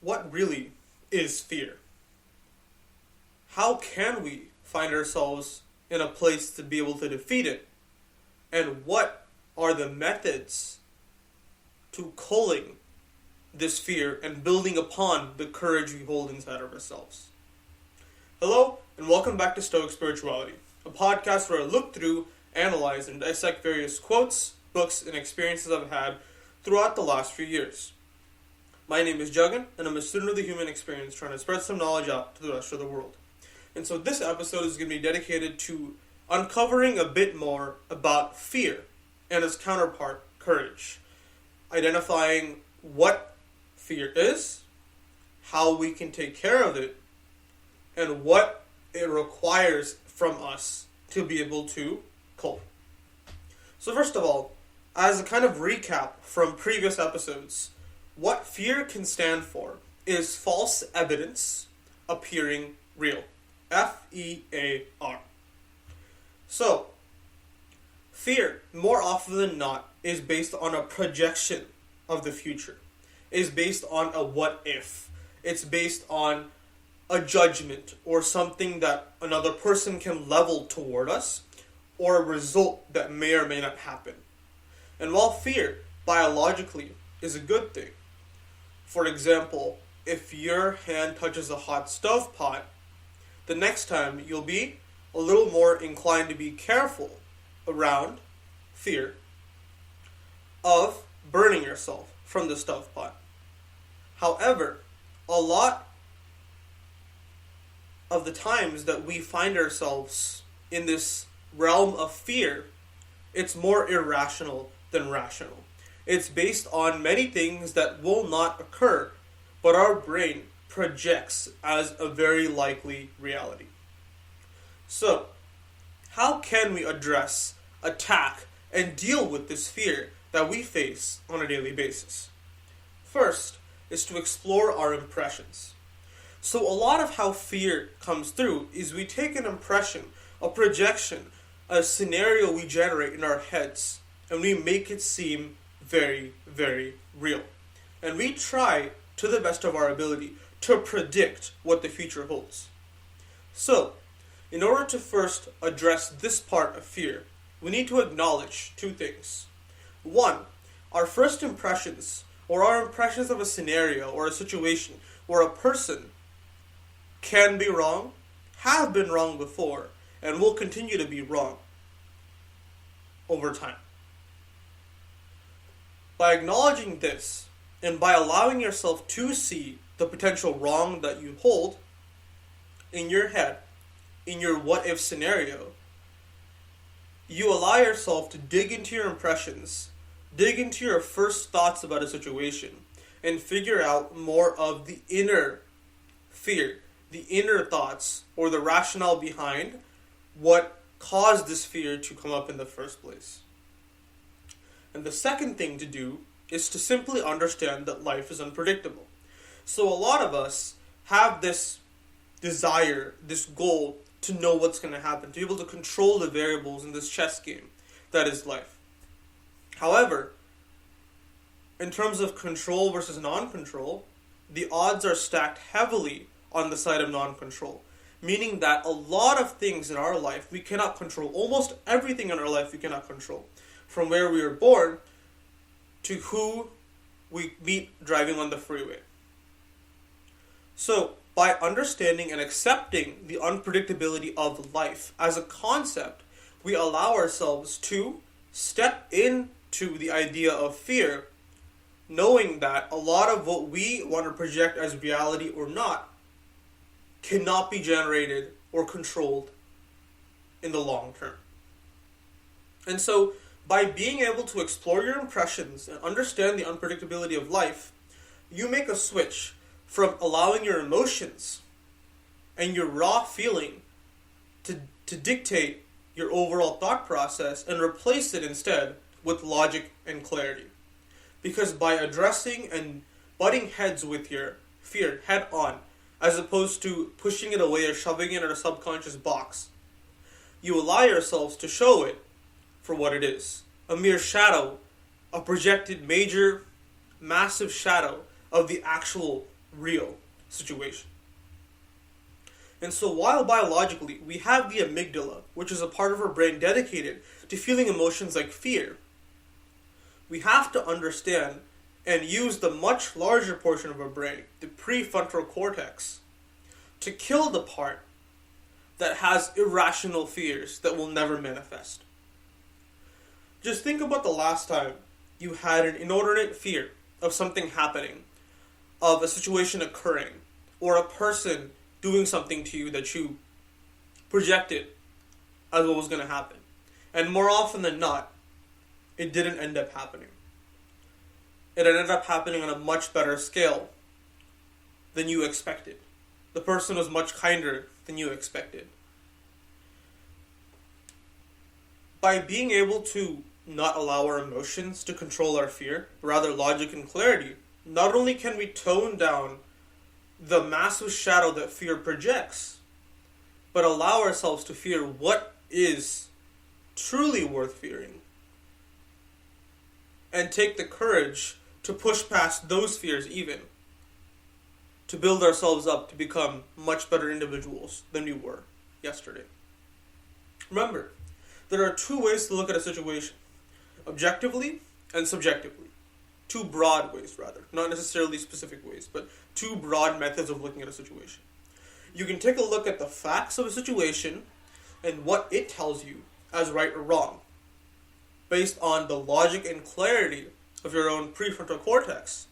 what really is fear? How can we find ourselves in a place to be able to defeat it? And what are the methods to culling this fear and building upon the courage we hold inside of ourselves? Hello, and welcome back to Stoic Spirituality, a podcast where I look through, analyze, and dissect various quotes, books, and experiences I've had throughout the last few years. My name is Juggin, and I'm a student of the human experience trying to spread some knowledge out to the rest of the world. And so this episode is going to be dedicated to uncovering a bit more about fear and its counterpart, courage. Identifying what fear is, how we can take care of it, and what it requires from us to be able to cull. So first of all, as a kind of recap from previous episodes, what fear can stand for is false evidence appearing real. F-E-A-R. So, fear, more often than not, is based on a projection of the future. Is based on a what if. It's based on a judgment or something that another person can level toward us, or a result that may or may not happen. And while fear, biologically, is a good thing, for example, if your hand touches a hot stovepipe, the next time you'll be a little more inclined to be careful around fear of burning yourself from the stovepipe. However, a lot of the times that we find ourselves in this realm of fear, it's more irrational than rational. It's based on many things that will not occur, but our brain projects as a very likely reality. So, how can we address, attack, and deal with this fear that we face on a daily basis? First is to explore our impressions. So a lot of how fear comes through is we take an impression, a projection, a scenario we generate in our heads, and we make it seem very, very real. And we try, to the best of our ability, to predict what the future holds. So, in order to first address this part of fear, we need to acknowledge two things. One, our first impressions, or our impressions of a scenario or a situation or a person can be wrong, have been wrong before, and will continue to be wrong over time. By acknowledging this, and by allowing yourself to see the potential wrong that you hold in your head, in your what-if scenario, you allow yourself to dig into your impressions, dig into your first thoughts about a situation, and figure out more of the inner fear, the inner thoughts, or the rationale behind what caused this fear to come up in the first place. And the second thing to do is to simply understand that life is unpredictable. So a lot of us have this desire, this goal to know what's going to happen, to be able to control the variables in this chess game that is life. However, in terms of control versus non-control, the odds are stacked heavily on the side of non-control, meaning that a lot of things in our life we cannot control. Almost everything in our life we cannot control. From where we were born to who we meet driving on the freeway. So, by understanding and accepting the unpredictability of life as a concept, we allow ourselves to step into the idea of fear, knowing that a lot of what we want to project as reality or not cannot be generated or controlled in the long term. And so, by being able to explore your impressions and understand the unpredictability of life, you make a switch from allowing your emotions and your raw feeling to dictate your overall thought process and replace it instead with logic and clarity. Because by addressing and butting heads with your fear head on, as opposed to pushing it away or shoving it in a subconscious box, you allow yourselves to show it for what it is. A mere shadow, a projected major, massive shadow of the actual real situation. And so while biologically we have the amygdala, which is a part of our brain dedicated to feeling emotions like fear, we have to understand and use the much larger portion of our brain, the prefrontal cortex, to kill the part that has irrational fears that will never manifest. Just think about the last time you had an inordinate fear of something happening, of a situation occurring, or a person doing something to you that you projected as what was going to happen. And more often than not, it didn't end up happening. It ended up happening on a much better scale than you expected. The person was much kinder than you expected. By being able to not allow our emotions to control our fear, rather logic and clarity, not only can we tone down the massive shadow that fear projects, but allow ourselves to fear what is truly worth fearing. And take the courage to push past those fears even, to build ourselves up to become much better individuals than we were yesterday. Remember, there are two ways to look at a situation: objectively and subjectively. Two broad ways, rather. Not necessarily specific ways, but two broad methods of looking at a situation. You can take a look at the facts of a situation and what it tells you as right or wrong, based on the logic and clarity of your own prefrontal cortex.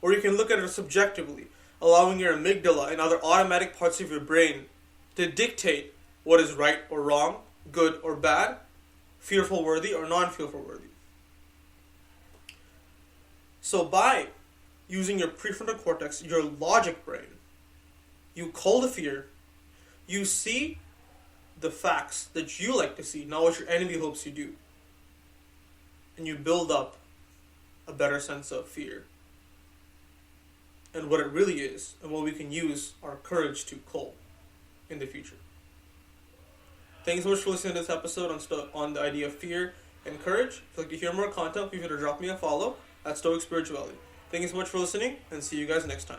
Or you can look at it subjectively, allowing your amygdala and other automatic parts of your brain to dictate what is right or wrong, good or bad, fearful worthy or non-fearful worthy. So by using your prefrontal cortex, your logic brain, you call the fear, you see the facts that you like to see, not what your enemy hopes you do. And you build up a better sense of fear and what it really is, and what we can use our courage to cull in the future. Thanks so much for listening to this episode on the idea of fear and courage. If you'd like to hear more content, feel free to drop me a follow at Stoic Spirituality. Thank you so much for listening, and see you guys next time.